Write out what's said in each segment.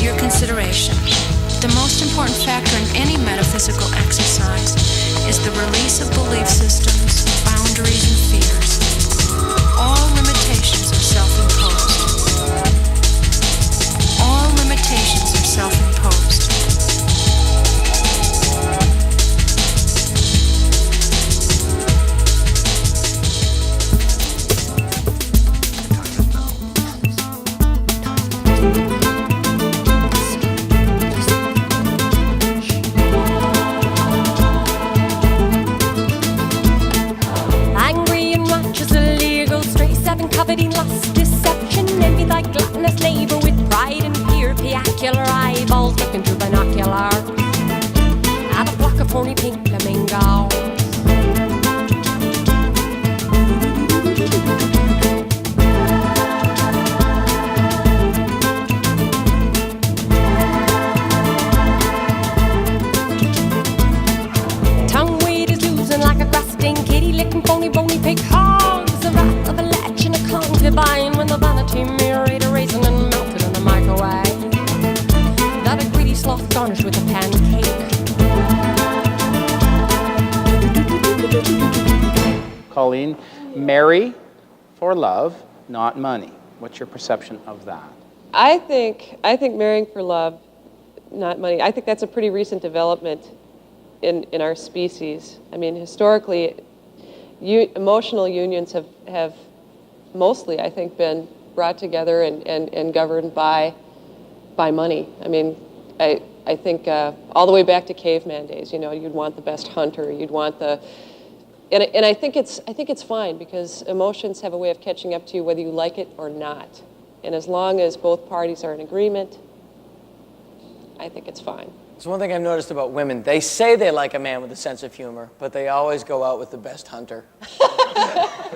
your consideration. The most important factor in any metaphysical exercise is the release of belief systems, boundaries, and fears. All limitations are self-imposed. All limitations are self-imposed. Coveting lust, deception, envy, like gluttonous labor, with pride and fear, piacular eyeballs looking through binocular at a flock of horny pink flamingos. Tongue weight is losing like a grass-stained kitty, licking phony, bony pig hogs. The wrath of a latch and a concubine, when the vanity mirror ate a raisin and melted in the microwave. That a greedy sloth garnished with a pancake. Colleen, marry for love, not money. What's your perception of that? I think marrying for love, not money, I think that's a pretty recent development in our species. I mean, historically, emotional unions have mostly, I think, been brought together and governed by money. I mean, I think all the way back to caveman days, you know, you'd want the best hunter, you'd want the, and I think it's fine, because emotions have a way of catching up to you whether you like it or not. And as long as both parties are in agreement, I think it's fine. So one thing I've noticed about women, they say they like a man with a sense of humor, but they always go out with the best hunter.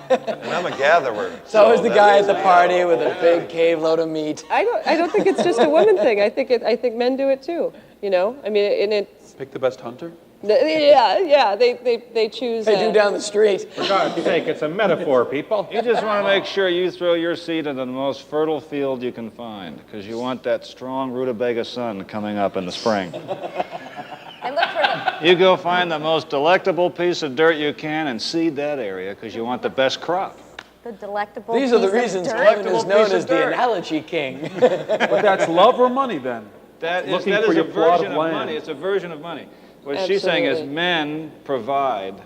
And I'm a gatherer. It's always the guy at the party with a big cave load of meat. I don't think it's just a women thing. I think men do it too. You know, I mean, and it's Pick the best hunter? yeah. They choose. They do down the street. For God's sake, it's a metaphor, people. You just want to make sure you throw your seed into the most fertile field you can find, because you want that strong rutabaga sun coming up in the spring. And look for the... You go find the most delectable piece of dirt you can and seed that area, because you want the best crop. The delectable These are the piece of reasons dirt. women is known Piece of as the dirt. analogy king. But that's love or money then? That is Looking a for your plot version of of land. money. It's a version of money. What she's saying is Absolutely. men provide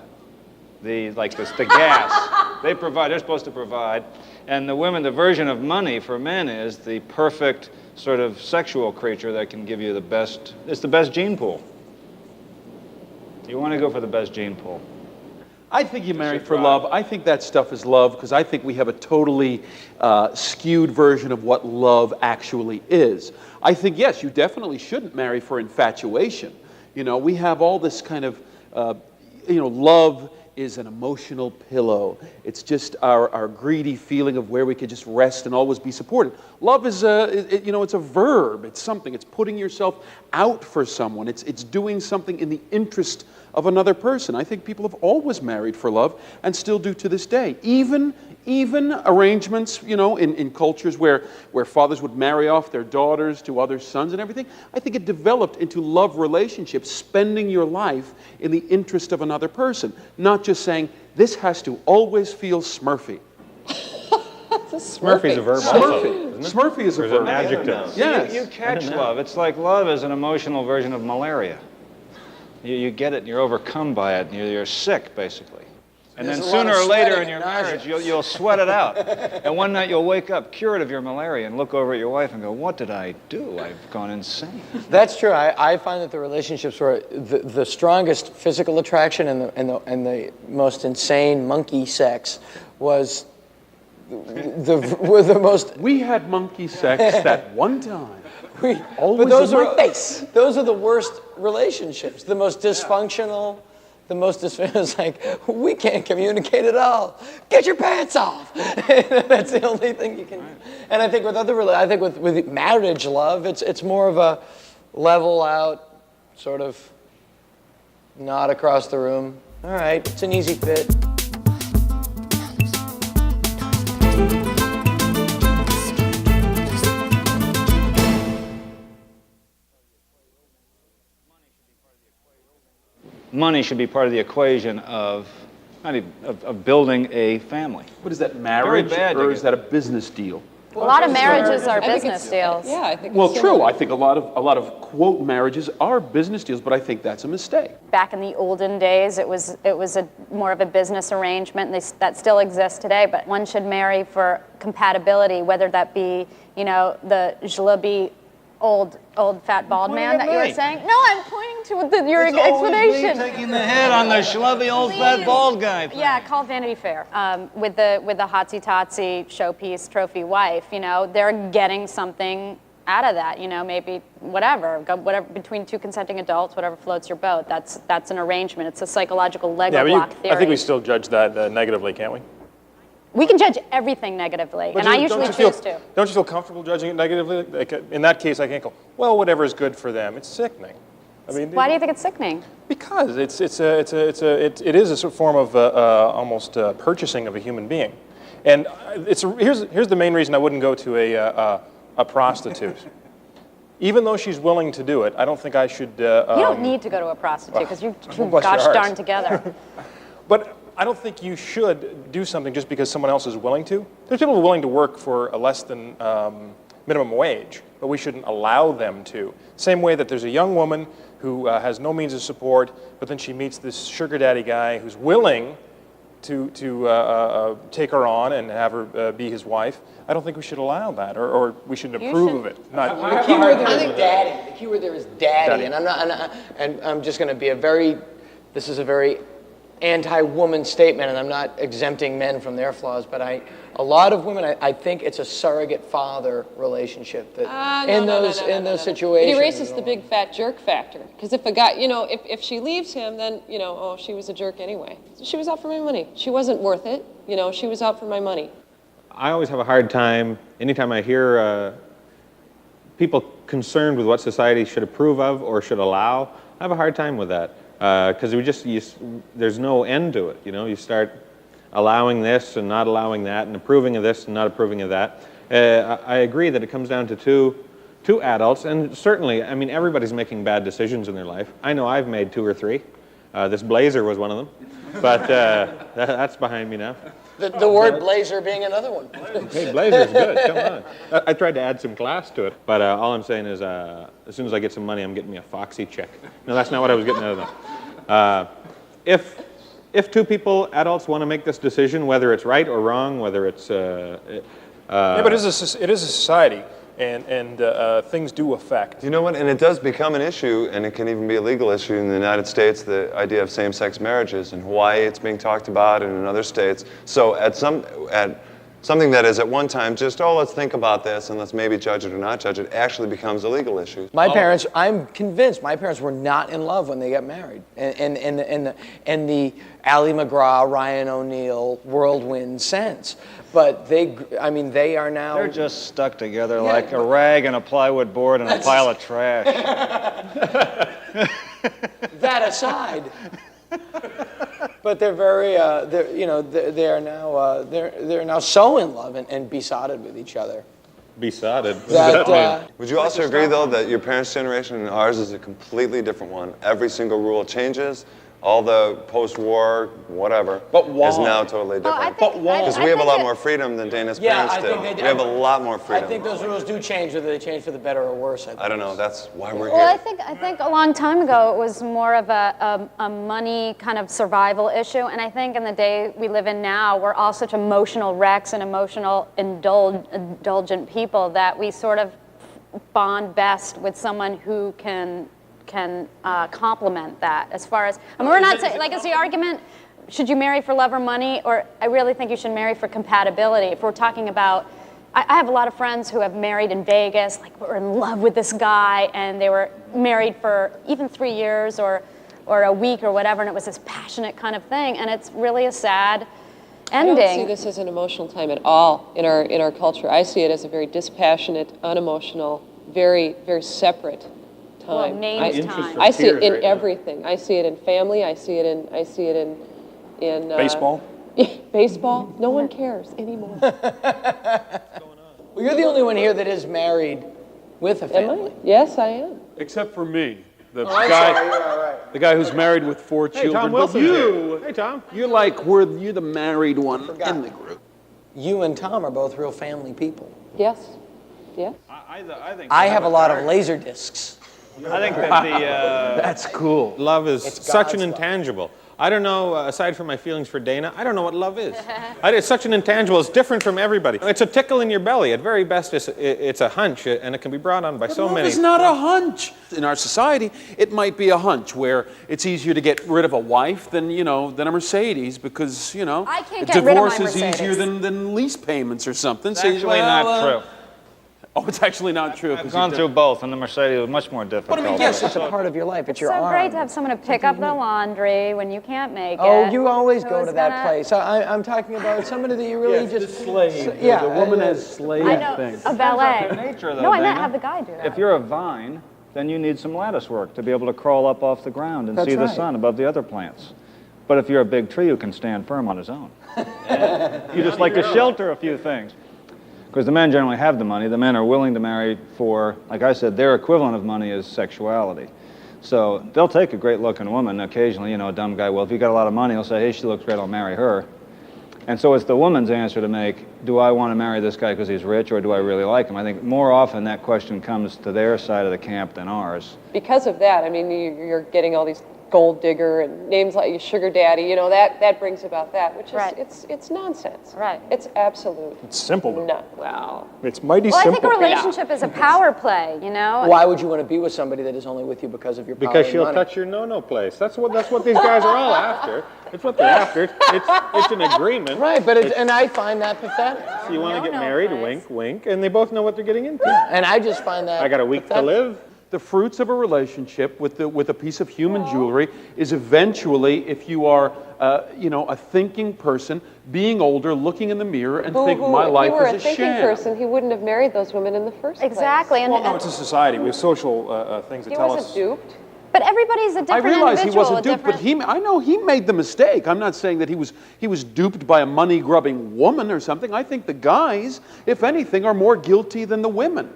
the gas. They're supposed to provide. And the women, the version of money for men is the perfect sort of sexual creature that can give you the best, it's the best gene pool. You want to go for the best gene pool. I think you marry your for drive. love. I think that stuff is love, because I think we have a totally skewed version of what love actually is. I think, yes, you definitely shouldn't marry for infatuation. You know, we have all this kind of, love is an emotional pillow. It's just our greedy feeling of where we could just rest and always be supported. Love is it's a verb. It's something. It's putting yourself out for someone. It's doing something in the interest of another person. I think people have always married for love and still do to this day. Even arrangements, in cultures where fathers would marry off their daughters to other sons and everything, I think it developed into love relationships, spending your life in the interest of another person, not just saying, this has to always feel Smurfy. Smurfy's a verb also, isn't it? Smurfy is a Or is it verb. an adjective? Yes. You catch love. It's like love is an emotional version of malaria. You get it and you're overcome by it and you're sick, basically. And then There's a lot sooner of or later sweating in your and nausea. marriage, you'll sweat it out. And one night you'll wake up cured of your malaria and look over at your wife and go, what did I do? I've gone insane. That's true. I find that the relationships where the strongest physical attraction and the most insane monkey sex were the most. We had monkey sex that one time. But those are the worst relationships. The most dysfunctional. It's like, we can't communicate at all. Get your pants off. That's the only thing you can. And I think with marriage love, it's more of a level out, sort of nod across the room. All right, it's an easy fit. money should be part of the equation of, not even, of building a family. What is that, marriage, bad to or get- is that a business deal? A lot of marriages are I think business it's- deals. Yeah, I think Well, it's true. similar. I think a lot of quote marriages are business deals, but I think that's a mistake. Back in the olden days, it was a more of a business arrangement. That still exists today, but one should marry for compatibility, whether that be, you know, the jalebi old fat bald man that you were saying. No, I'm pointing to your explanation. Taking the head on the schlubby old fat bald guy. Yeah, call Vanity Fair. With the hotsy-totsy showpiece trophy wife, you know, they're getting something out of that. You know, maybe whatever between two consenting adults, whatever floats your boat. That's an arrangement. It's a psychological Lego block theory. I think we still judge that negatively, can't we? We can judge everything negatively, and I usually choose to. Don't you feel comfortable judging it negatively? Like, in that case, I can't go, well, whatever is good for them. It's sickening. I mean, Why do you think it's sickening? Because it is a sort of form of almost purchasing of a human being, and here's the main reason I wouldn't go to a prostitute. Even though she's willing to do it, I don't think I should. You don't need to go to a prostitute because you're too bless your gosh heart. darn together. But I don't think you should do something just because someone else is willing to. There's people who are willing to work for a less than minimum wage, but we shouldn't allow them to. Same way that there's a young woman who has no means of support, but then she meets this sugar daddy guy who's willing to take her on and have her be his wife. I don't think we should allow that, or we should approve of it. The key word there is daddy. The key word there is daddy. And I'm just going to be this is a very anti-woman statement, and I'm not exempting men from their flaws, but a lot of women, I think it's a surrogate father relationship that in those situations. It erases the big fat jerk factor. Because if a guy, you know, if she leaves him, then, you know, oh, she was a jerk anyway. She was out for my money. She wasn't worth it. You know, she was out for my money. I always have a hard time, anytime I hear people concerned with what society should approve of or should allow, I have a hard time with that. Because there's no end to it. You know, you start allowing this and not allowing that, and approving of this and not approving of that. I agree that it comes down to two adults, and certainly, I mean, everybody's making bad decisions in their life. I know I've made 2 or 3. This blazer was one of them, but that's behind me now. The word blazer being another one. Hey, blazer's good. Come on. I tried to add some class to it, but all I'm saying is, as soon as I get some money, I'm getting me a Foxy chick. No, that's not what I was getting out of them. If 2 people, adults, want to make this decision, whether it's right or wrong, whether it's yeah, but it is a society, and things do affect. You know what? And it does become an issue, and it can even be a legal issue in the United States, the idea of same-sex marriages. In Hawaii, it's being talked about, and in other states. So at something that is at one time just, let's think about this and let's maybe judge it or not judge it, actually becomes a legal issue. My parents, I'm convinced, my parents were not in love when they got married. And the Ally McGraw, Ryan O'Neal, whirlwind sense. But they are now... They're just stuck together like a rag and a plywood board and a pile of trash. That aside... But they're very, they're now so in love and besotted with each other. besotted. Would you also agree, though, that your parents' generation and ours is a completely different one? Every single rule changes. All the post-war, whatever, is now totally different. Because we have a lot more freedom than Dana's parents did. We have a lot more freedom. I think those rules do change, whether they change for the better or worse. I don't know. That's why we're Well, here. I think a long time ago it was more of a money kind of survival issue, and I think in the day we live in now, we're all such emotional wrecks and emotional indulgent people that we sort of bond best with someone who can complement that. As far as, I mean, we're not saying, like, is the argument, should you marry for love or money, or I really think you should marry for compatibility. If we're talking about, I have a lot of friends who have married in Vegas, like, were in love with this guy, and they were married for even 3 years or a week or whatever, and it was this passionate kind of thing, and it's really a sad ending. I don't see this as an emotional time at all in our culture. I see it as a very dispassionate, unemotional, very, very separate time. Well, names time. I see it in everything. I see it in family. I see it in Baseball? Baseball. No one cares anymore. Well, you're the only one here that is married with a family. Am I? Yes, I am. Except for me. The I'm guy, sorry, you're all right. The guy who's married with 4 Hey, children. Tom But Wilson's you, here. Hey, Tom. you're you're the married one in the group. You and Tom are both real family people. Yes, yes. I think I have a lot of laser discs. I think that the That's cool. Love is It's such an God's love. intangible. I don't know, aside from my feelings for Dana, I don't know what love is. It's such an intangible. It's different from everybody. It's a tickle in your belly. At very best, it's a hunch, and it can be brought on by so Love many. is not a hunch. In our society, it might be a hunch where it's easier to get rid of a wife than a Mercedes because, I can't get rid of my divorce is easier Mercedes. than lease payments or something. it's actually not true. Oh, it's actually not true. I've gone through both, and the Mercedes was much more difficult. But I mean, yes, it's a part of your life. It's your So arm. great to have someone to pick up the laundry when you can't make it. Oh, you always go Who's to that gonna- place. I'm talking about somebody that you really just slave. Yeah, the woman has slave I know, things. a valet. The nature, though, No, I meant Dana. have the guy do that. If you're a vine, then you need some lattice work to be able to crawl up off the ground and That's see the right. sun above the other plants. But if you're a big tree, you can stand firm on his own. You just like to shelter a few things. Because the men generally have the money. The men are willing to marry for, like I said, their equivalent of money is sexuality. So they'll take a great-looking woman. Occasionally, a dumb guy, well, if you got a lot of money, he'll say, hey, she looks great, I'll marry her. And so it's the woman's answer to make, do I want to marry this guy because he's rich or do I really like him? I think more often that question comes to their side of the camp than ours. Because of that, I mean, you're getting all these gold digger and names like sugar daddy, that brings about that, which is, Right. it's nonsense. Right. It's absolute. It's simple, though. No, well, It's mighty Well, I simple. think a relationship is a power play, Why would you want to be with somebody that is only with you because of your power Because and she'll money? touch your no-no place. That's what these guys are all after. It's what they're after. It's an agreement. Right, but and I find that pathetic. You want to get No-no married, place. wink, wink, and they both know what they're getting into. And I just find that I got a week to pathetic. live. The fruits of a relationship with a piece of human jewelry is eventually, if you are, a thinking person, being older, looking in the mirror and think my if life he were is a a thinking sham. person, he wouldn't have married those women in the first place. Exactly. And, Well, no, it's a society. We have social things that He tell wasn't us. duped. but everybody's a I different realize he individual. wasn't a duped, but different- I know he made the mistake. I'm not saying that he was duped by a money-grubbing woman or something. I think the guys, if anything, are more guilty than the women.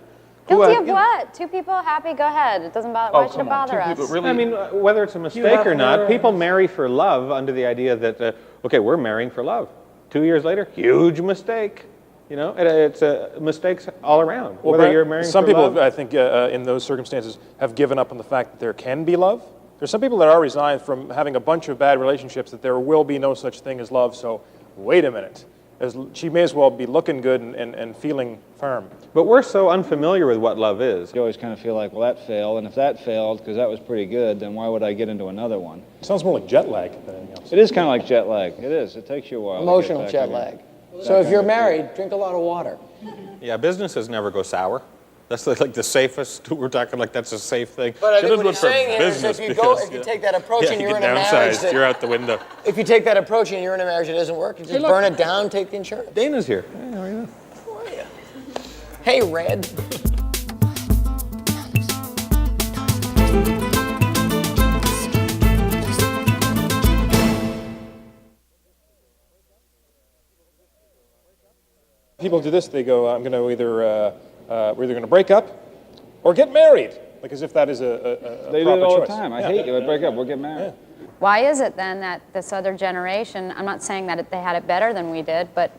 who Guilty have- of what? Two people happy, go ahead. It doesn't bother. Oh, Why should come it on. bother Two us? people really. I mean, whether it's a mistake or not, people marry for love under the idea that, okay, we're marrying for love. 2 years later, huge mistake. It's mistakes all around. Well, Whether Brett, you're marrying some for people, love. I think, in those circumstances, have given up on the fact that there can be love. There's some people that are resigned from having a bunch of bad relationships that there will be no such thing as love. So, wait a minute. She may as well be looking good and feeling firm. But we're so unfamiliar with what love is. You always kind of feel like, well, that failed, and if that failed, because that was pretty good, then why would I get into another one? It sounds more like jet lag than anything else. It is kind of like jet lag. It is. It takes you a while. to get Emotional back jet again. lag. So if you're married, drink a lot of water. Yeah, businesses never go sour. That's like the safest. We're talking like that's a safe thing. But I She think doesn't what he's look for saying here is business if you go, because, if you take that approach yeah, and you you're in get a marriage downsized, you're that, out the window. if you take that approach and you're in a marriage that doesn't work, you just look. burn it down, take the insurance. Dana's here. Hey, how are you? Hey, Red. People do this, they go, I'm going to we're either going to break up or get married. Like as if that is a They do proper it all the choice. time. I Yeah. hate you. I break up. We'll get married. Why is it then that this other generation, I'm not saying that they had it better than we did, but,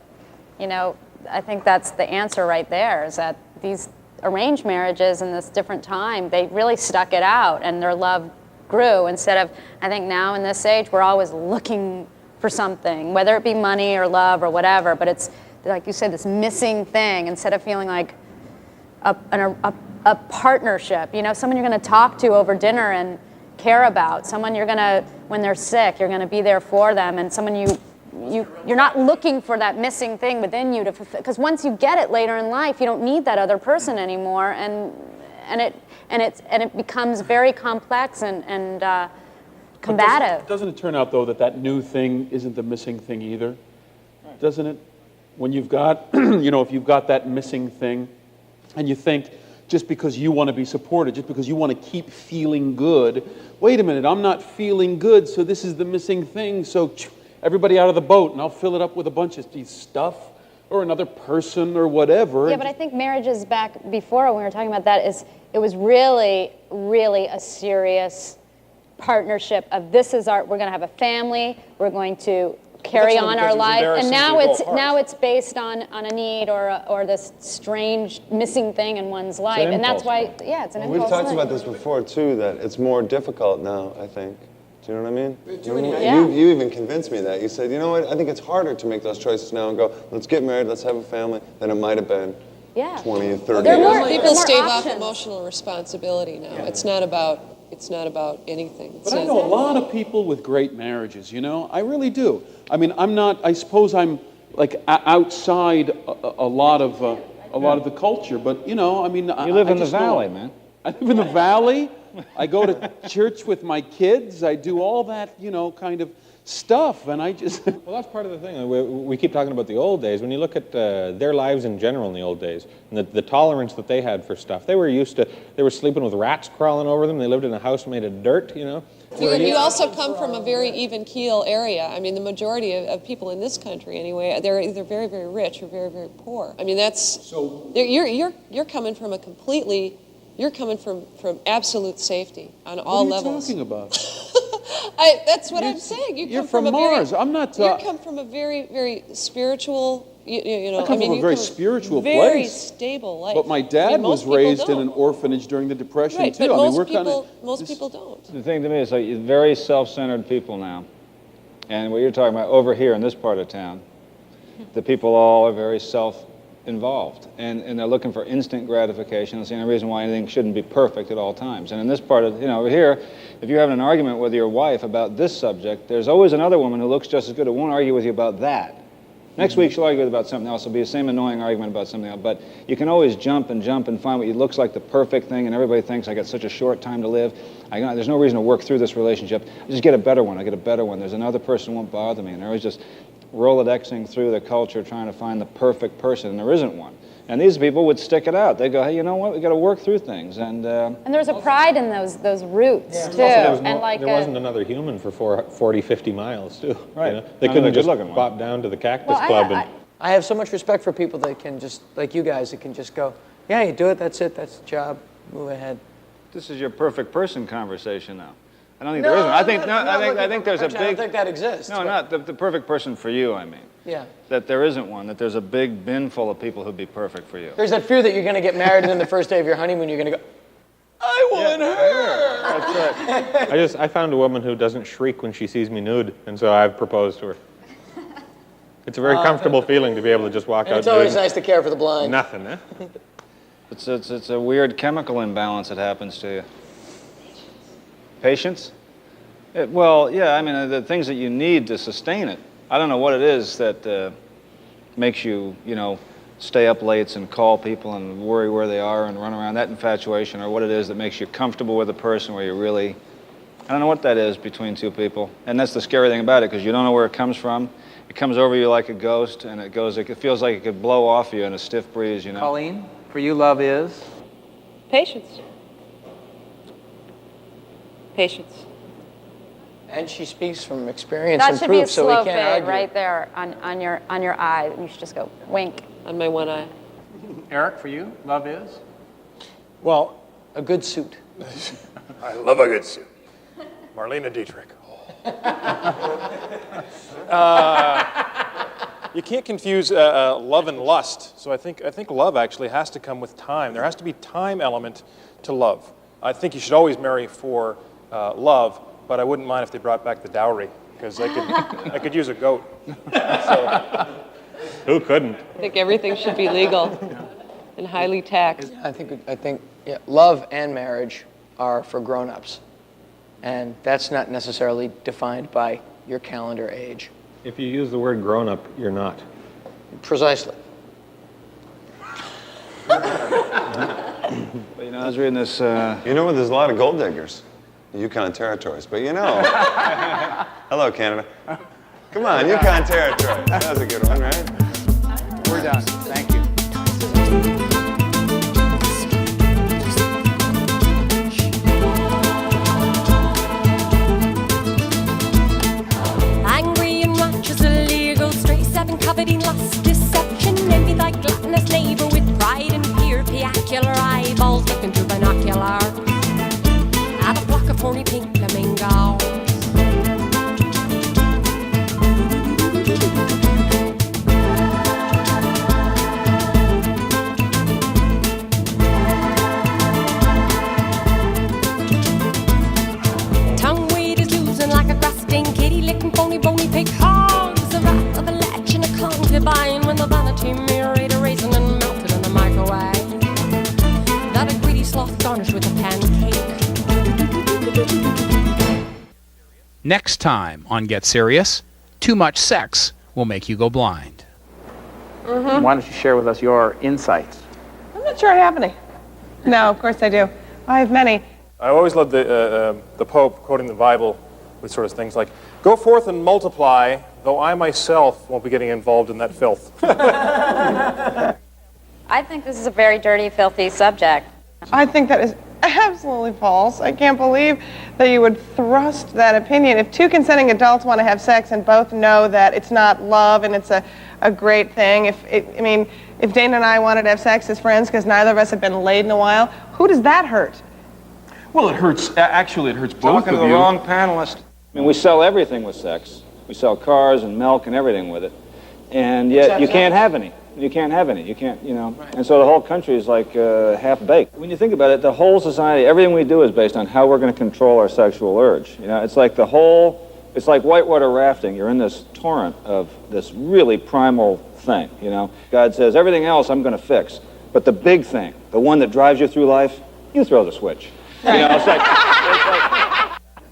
I think that's the answer right there, is that these arranged marriages in this different time, they really stuck it out and their love grew instead of, I think now in this age, we're always looking for something, whether it be money or love or whatever, but it's, like you said, this missing thing instead of feeling like a partnership, someone you're going to talk to over dinner and care about, someone you're going to, when they're sick, you're going to be there for them, and someone you're not looking for that missing thing within you to fulfill, because once you get it later in life, you don't need that other person anymore, and it becomes very complex and combative. Doesn't it turn out, though, that new thing isn't the missing thing either? Doesn't it? When you've got, if you've got that missing thing, and you think, just because you want to be supported, just because you want to keep feeling good, wait a minute, I'm not feeling good, so this is the missing thing, so everybody out of the boat, and I'll fill it up with a bunch of stuff, or another person, or whatever. Yeah, but I think marriages back before, when we were talking about that, it was really, really a serious partnership of we're going to have a family, we're going to carry that's only on our because it was life, and embarrassing to go apart. now it's based on a need or this strange missing thing in one's life, and that's why it's an We've impulse. talked about this before too, that it's more difficult now, I think. Do you know what I mean? Yeah. You even convinced me that. You said, you know what, I think it's harder to make those choices now and go, let's get married, let's have a family, than it might have been 20 or 30 There are years more- ago. People more stave options. off emotional responsibility now. It's not about anything. It's But I not- know a lot of people with great marriages, you know? I really do. I mean, I suppose I'm like outside a lot of the culture, but you know, I mean, You live in the valley, man. I live in the valley. I go to church with my kids. I do all that, you know, kind of stuff, and I just. Well, that's part of the thing. We keep talking about the old days. When you look at their lives in general in the old days, and the tolerance that they had for stuff, they were sleeping with rats crawling over them. They lived in a house made of dirt, you know. You also come from a very even keel area. I mean, the majority of people in this country, anyway, they're either very, very rich or very, very poor. I mean, that's you're coming from a completely. You're coming from absolute safety on all levels. What are you talking about? That's what I'm saying. You're from Mars. I'm not. You come from a very, very spiritual. You know, I come from a you very come spiritual very place. stable life. But my I dad mean, was most people raised in don't. an orphanage during the Depression Right, too. but I mean, most we're people, kind of. most people don't. The thing to me is like very self-centered people now. And what you're talking about over here in this part of town, the people all are very self-involved. And they're looking for instant gratification. That's the only reason why anything shouldn't be perfect at all times. And in this part of, over here, if you're having an argument with your wife about this subject, there's always another woman who looks just as good who won't argue with you about that. Next week she'll argue about something else. It'll be the same annoying argument about something else. But you can always jump and find what looks like the perfect thing, and everybody thinks I got such a short time to live. There's no reason to work through this relationship. I just get a better one. I get a better one. There's another person who won't bother me. And they're always just Rolodexing through the culture trying to find the perfect person, and there isn't one. And these people would stick it out. They go, hey, you know what? We got to work through things. And there's a pride in those roots too, There wasn't another human for 40, 50 miles too. Right. You know? They couldn't just pop down to the Cactus Club and. I have so much respect for people that can just, like you guys, that can just go, yeah, you do it, that's the job, move ahead. this is your perfect person conversation now. I don't think there isn't. I think there's a big. I don't think that exists. No, not the perfect person for you. I mean. Yeah. That there isn't one. That there's a big bin full of people who'd be perfect for you. There's that fear that you're going to get married, and then the first day of your honeymoon, you're going to go, I want her. That's right. I found a woman who doesn't shriek when she sees me nude, and so I've proposed to her. It's a very comfortable feeling to be able to just walk out. It's always nude. nice to care for the blind. Nothing, eh? It's a weird chemical imbalance that happens to you. Patience? Well, yeah, I mean, the things that you need to sustain it. I don't know what it is that makes you, stay up late and call people and worry where they are and run around. That infatuation, or what it is that makes you comfortable with a person where you really, I don't know what that is between two people. And that's the scary thing about it, because you don't know where it comes from. It comes over you like a ghost, and it feels like it could blow off you in a stiff breeze, Colleen, for you, love is? Patience. Patience. And she speaks from experience That and should be a proof, so slow we can't fade argue. right there on your eye. You should just go wink. On my one eye. Eric, for you, love is? Well, a good suit. I love a good suit. Marlene Dietrich. You can't confuse love and lust. So I think love actually has to come with time. There has to be time element to love. I think you should always marry for love, but I wouldn't mind if they brought back the dowry, because I could use a goat. So. Who couldn't? I think everything should be legal and highly taxed. I think love and marriage are for grown-ups, and that's not necessarily defined by your calendar age. If you use the word grown-up, you're not. Precisely. But, I was reading this. There's a lot of gold diggers in Yukon territories, but hello, Canada. Come on, Yukon territory. That was a good one, right? We're done. Thank you. Angry and righteous, illegal, stray seven, coveting, lust, deception, envy, thy gluttonous labor with pride and fear, piacular eyeballs looking through binocular. At a flock of California pink flamingos. Tongue weight is losing like a grass-stained kitty, licking phony, bony pig hogs. The wrath of a latch and a concubine when the vanity mirror ate a raisin and melted in the microwave. That a greedy sloth garnished with a pancake. Next time on Get Serious, too much sex will make you go blind. Mm-hmm. Why don't you share with us your insights? I'm not sure I have any. No, of course I do. I have many. I always loved the Pope quoting the Bible with sort of things like, "Go forth and multiply, though I myself won't be getting involved in that filth." I think this is a very dirty, filthy subject. I think that is absolutely false. I can't believe that you would thrust that opinion. If two consenting adults want to have sex and both know that it's not love and it's a great thing, if Dana and I wanted to have sex as friends because neither of us have been laid in a while, who does that hurt? Well, it hurts. Actually, it hurts both Talking of to the you. wrong panelist. I mean, we sell everything with sex. We sell cars and milk and everything with it. And yet you can't have any. You can't have any. You can't, Right. And so the whole country is like half-baked. When you think about it, the whole society, everything we do is based on how we're going to control our sexual urge. It's like it's like whitewater rafting. You're in this torrent of this really primal thing, God says, everything else I'm going to fix. But the big thing, the one that drives you through life, you throw the switch. It's like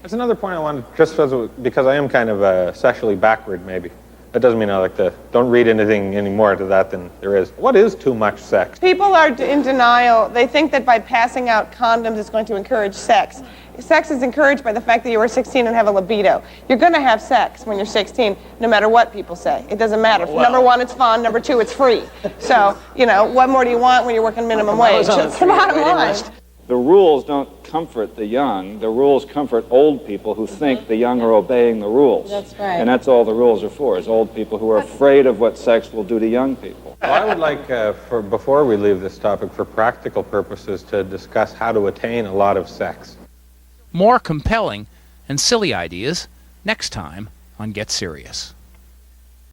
That's another point I wanted, just because I am kind of sexually backward, maybe. That doesn't mean I don't read anything any more to that than there is. What is too much sex? People are in denial. They think that by passing out condoms it's going to encourage sex. Sex is encouraged by the fact that you are 16 and have a libido. You're going to have sex when you're 16, no matter what people say. It doesn't matter. Well, number one, it's fun. Number two, it's free. So, what more do you want when you're working minimum wage? It's the bottom line. the rules don't comfort the young. The rules comfort old people who think the young are obeying the rules. That's right. And that's all the rules are for, is old people who are afraid of what sex will do to young people. Well, I would like, before we leave this topic, for practical purposes, to discuss how to attain a lot of sex. More compelling and silly ideas next time on Get Serious.